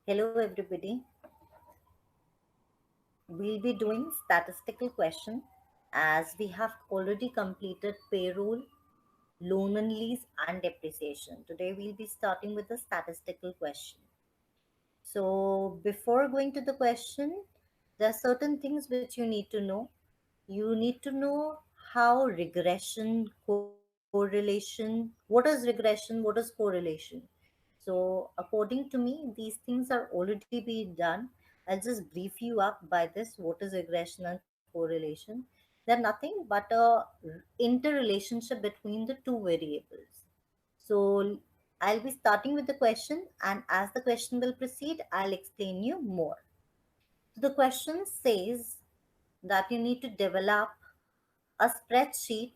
Hello, everybody. We'll be doing statistical question as we have already completed payroll, loan and lease, and depreciation. Today, we'll be starting with the statistical question. So, before going to the question, there are certain things which you need to know. You need to know how regression, correlation, what is regression, what is correlation. So, according to me, these things are already being done. I'll just brief you up by this what is regression and correlation. They're nothing but a interrelationship between the two variables. So, I'll be starting with the question, and as the question will proceed, I'll explain you more. So, the question says that you need to develop a spreadsheet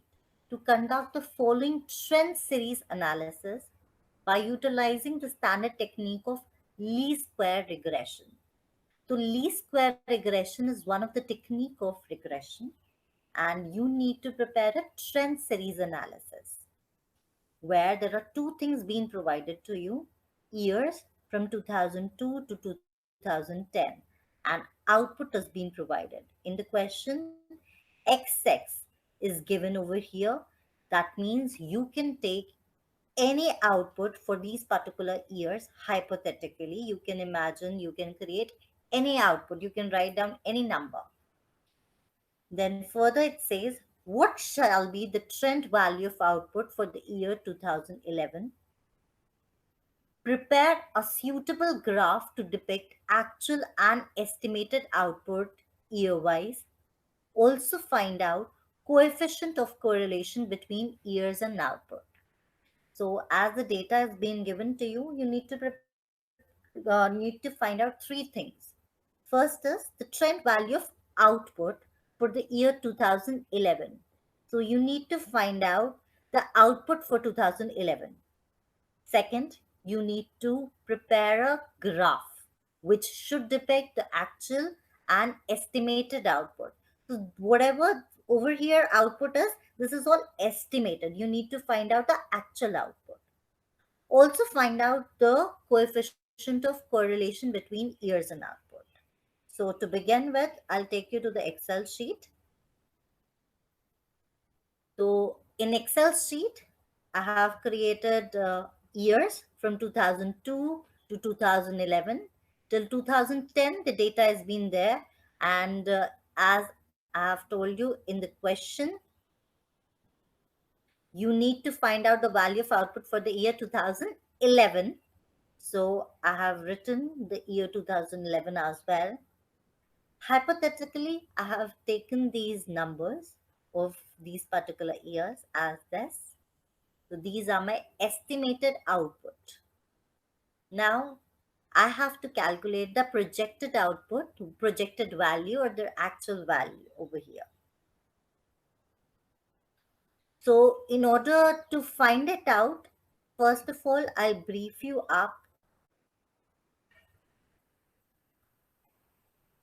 to conduct the following trend series analysis by utilizing the standard technique of least square regression. So least square regression is one of the technique of regression, and you need to prepare a trend series analysis where there are two things being provided to you: years from 2002 to 2010, and output is being provided. In the question, XX is given over here. That means you can take any output for these particular years. Hypothetically, you can imagine, you can create any output, you can write down any number. Then further it says, what shall be the trend value of output for the year 2011? Prepare a suitable graph to depict actual and estimated output year-wise. Also find out coefficient of correlation between years and output. So as the data is being given to you, you need to find out three things. First is the trend value of output for the year 2011. So you need to find out the output for 2011. Second, you need to prepare a graph which should depict the actual and estimated output. So whatever over here output is, this is all estimated. You need to find out the actual output. Also find out the coefficient of correlation between years and output. So to begin with, I'll take you to the Excel sheet. So in Excel sheet, I have created years from 2002 to 2011 till 2010. The data has been there, and as I have told you in the question, you need to find out the value of output for the year 2011. So I have written the year 2011 as well. Hypothetically, I have taken these numbers of these particular years as this. So these are my estimated output. Now I have to calculate the projected output, projected value, or the actual value over here. So in order to find it out, first of all, I'll brief you up.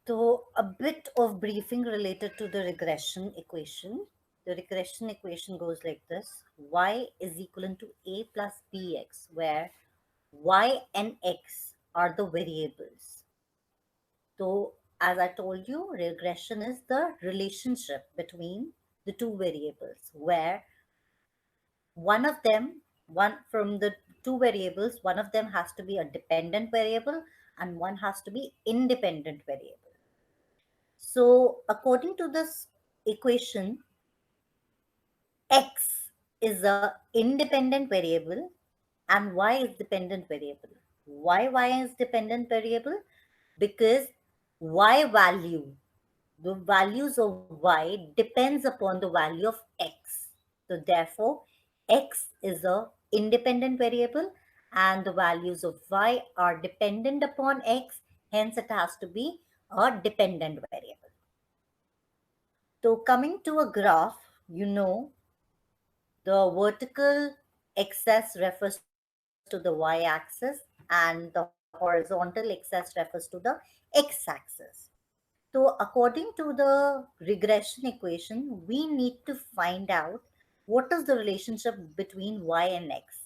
So, a bit of briefing related to the regression equation. The regression equation goes like this: y is equivalent to a plus bx, where y and x are the variables. So, as I told you, regression is the relationship between the two variables, where one of them, one from the two variables, one of them has to be a dependent variable and one has to be independent variable. So, according to this equation, x is a independent variable and y is dependent variable. Why y is dependent variable? Because y value, the values of y depends upon the value of x. So therefore, x is a independent variable and the values of y are dependent upon x. Hence, it has to be a dependent variable. So coming to a graph, you know, the vertical axis refers to the y-axis and the horizontal axis refers to the x-axis. So according to the regression equation, we need to find out what is the relationship between y and x.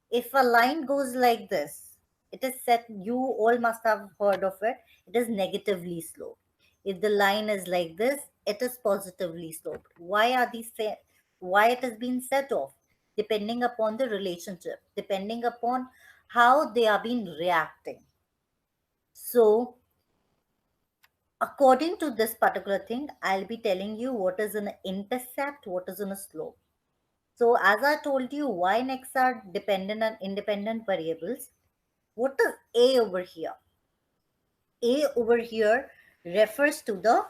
If a line goes like this, It is set, you all must have heard of it. It is negatively sloped. If the line is like this, it is positively sloped. Why are these set? Why it has been set off? Depending upon the relationship, depending upon how they are being reacting. So according to this particular thing, I'll be telling you what is an intercept, what is in a slope. So as I told you, y and x are dependent and independent variables. What is a over here? A over here refers to the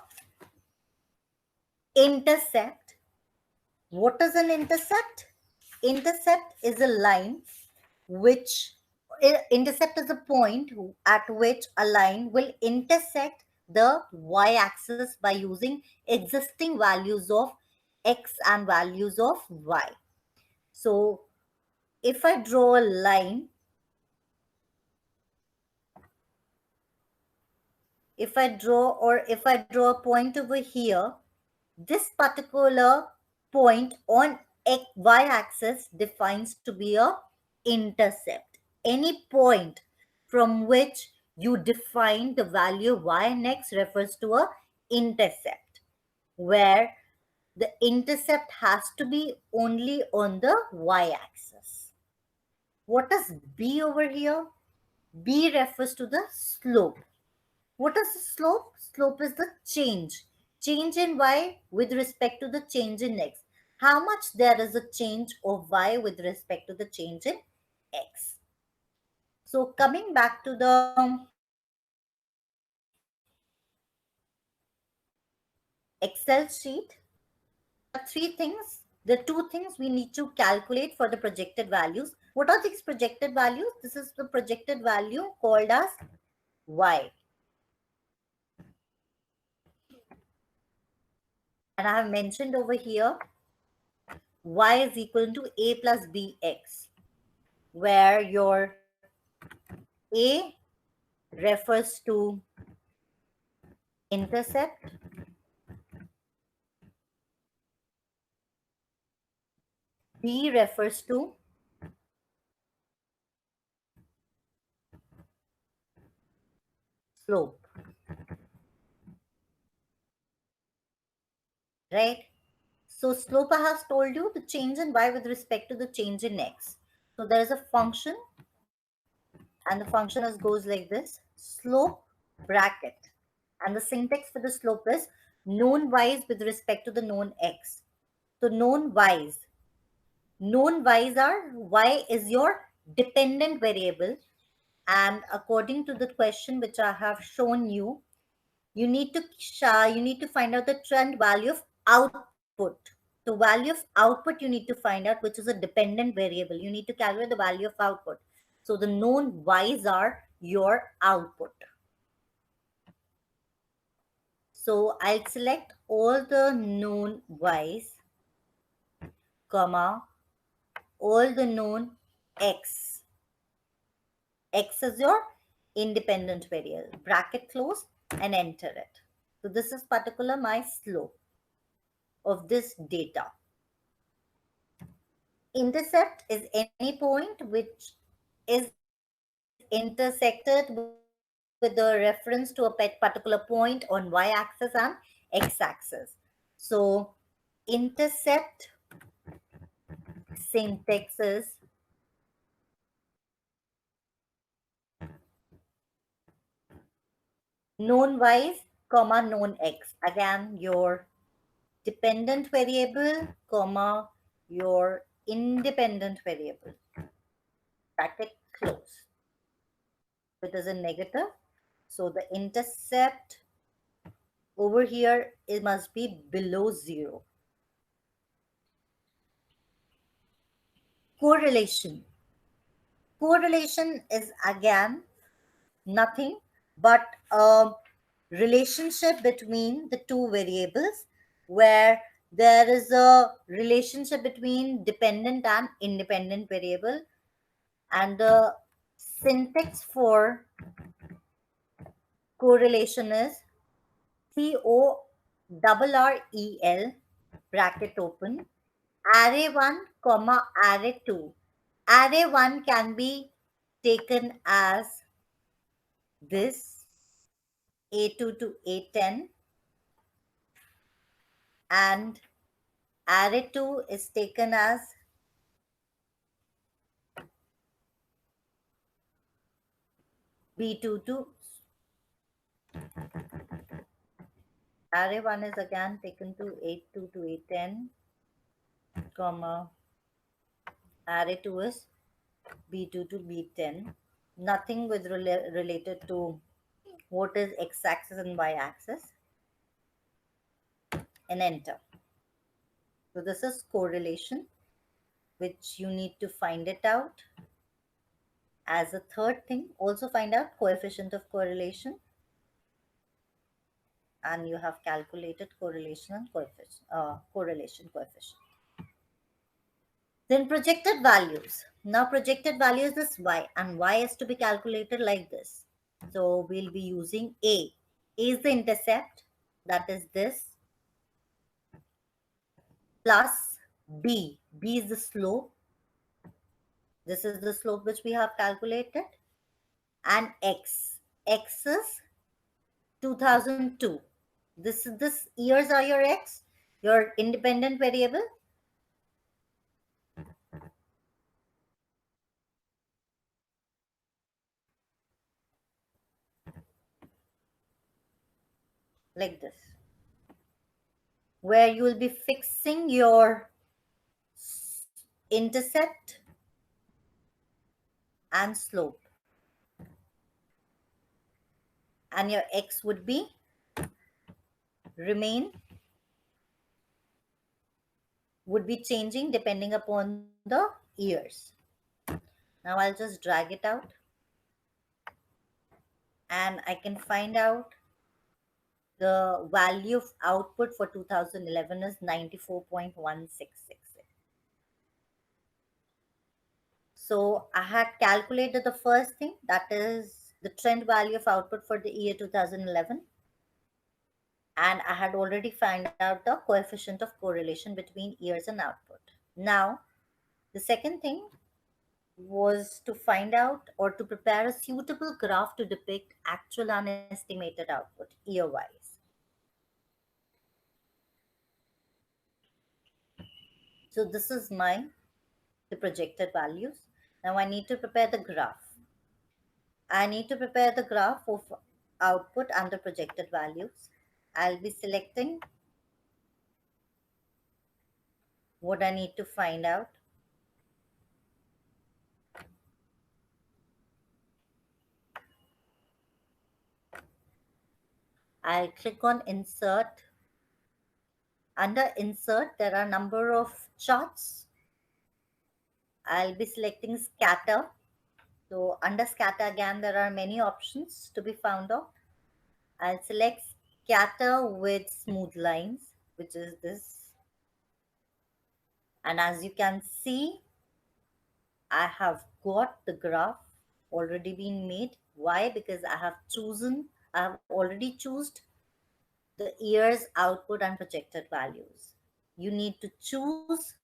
intercept. What is an intercept? Intercept is a line which intercept is a point at which a line will intersect the y-axis by using existing values of x and values of y. So if I draw a line, if I draw a point over here, this particular point on y-axis defines to be a intercept. Any point from which you define the value y and x refers to a intercept, where the intercept has to be only on the y-axis. What is b over here? B refers to the slope. What is the slope? Slope is the change. Change in y with respect to the change in x. How much there is a change of y with respect to the change in x. So coming back to the Excel sheet, there are three things. The two things we need to calculate for the projected values. What are these projected values? This is the projected value called as y. And I have mentioned over here y is equal to a plus bx, where your a refers to intercept, b refers to slope, right? So slope, I have told you, the change in y with respect to the change in x. So there is a function, and the function goes like this: slope bracket, and the syntax for the slope is known y's with respect to the known x. So known y's are, y is your dependent variable, and according to the question which I have shown you, you need to find out the trend value of output. The value of output you need to find out, which is a dependent variable. You need to calculate the value of output. So the known y's are your output. So I'll select all the known y's, comma, all the known x. X is your independent variable. Bracket close and enter it. So this is particular my slope of this data. Intercept is any point which is intersected with the reference to a particular point on y-axis and x-axis. So intercept syntax is known y's, comma, known x. Again, your dependent variable, comma, your independent variable. Bracket close. It is a negative. So the intercept over here, it must be below 0. Correlation. Correlation is again nothing but a relationship between the two variables, where there is a relationship between dependent and independent variable, and the syntax for correlation is CORREL, bracket open, array 1, comma, array 2. Array 1 can be taken as this A2 to A10, and array 2 is taken as B2 to array 1 is again taken to A2 to A10, comma array 2 is B2 to B10. Nothing with related to what is x-axis and y-axis, and enter. So this is correlation, which you need to find it out. As a third thing, also find out coefficient of correlation, and you have calculated correlation and correlation coefficient. Then projected values. Now projected value is this y, and y is to be calculated like this. So we'll be using A. A is the intercept, that is this, plus B. B is the slope. This is the slope which we have calculated. And X. X is 2002. This years are your X, your independent variable. Like this, where you will be fixing your intercept and slope, and your X would be remain, would be changing depending upon the years. Now I'll just drag it out, and I can find out the value of output for 2011 is 94.166. So I had calculated the first thing, that is the trend value of output for the year 2011. And I had already found out the coefficient of correlation between years and output. Now, the second thing was to find out or to prepare a suitable graph to depict actual unestimated output year-wise. So this is the projected values. Now I need to prepare the graph. I need to prepare the graph of output and the projected values. I'll be selecting what I need to find out. I'll click on insert. Under insert, there are a number of charts. I'll be selecting scatter. So under scatter again, there are many options to be found out. I'll select scatter with smooth lines, which is this. And as you can see, I have got the graph already been made. Why? Because I have already chosen the year's output and projected values. You need to choose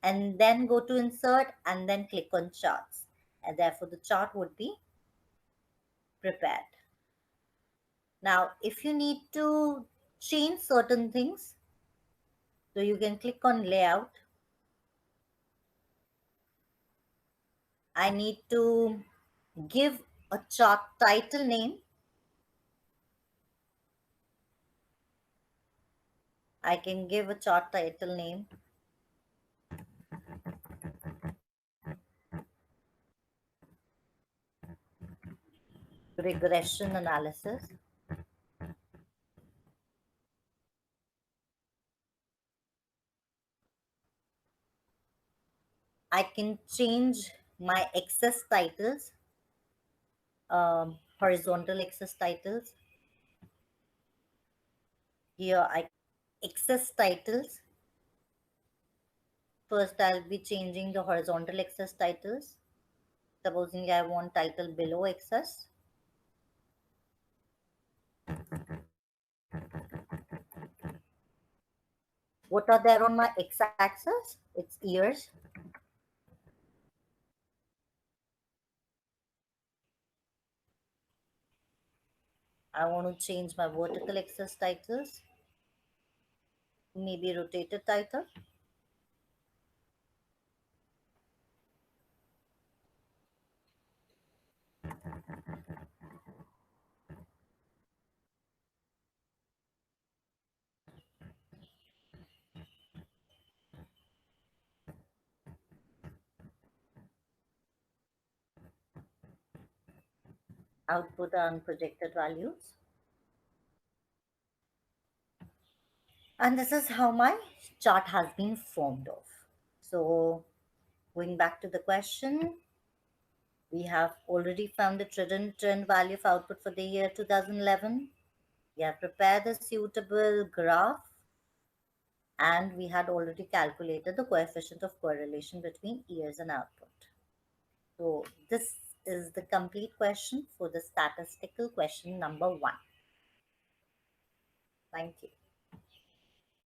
and then go to insert and then click on charts. And therefore the chart would be prepared. Now, if you need to change certain things, so you can click on layout. I need to give a chart title name. I can give a chart title name. Regression analysis. I can change my access titles, horizontal access titles. Here I access titles. First, I'll be changing the horizontal access titles. Supposing I want title below access. What are there on my x-axis? It's years. I want to change my vertical axis titles, maybe rotated title. Output and projected values. And this is how my chart has been formed of. So going back to the question, we have already found the trend value of output for the year 2011. We have prepared a suitable graph, and we had already calculated the coefficient of correlation between years and output. So this is the complete question for the statistical question number 1. Thank you.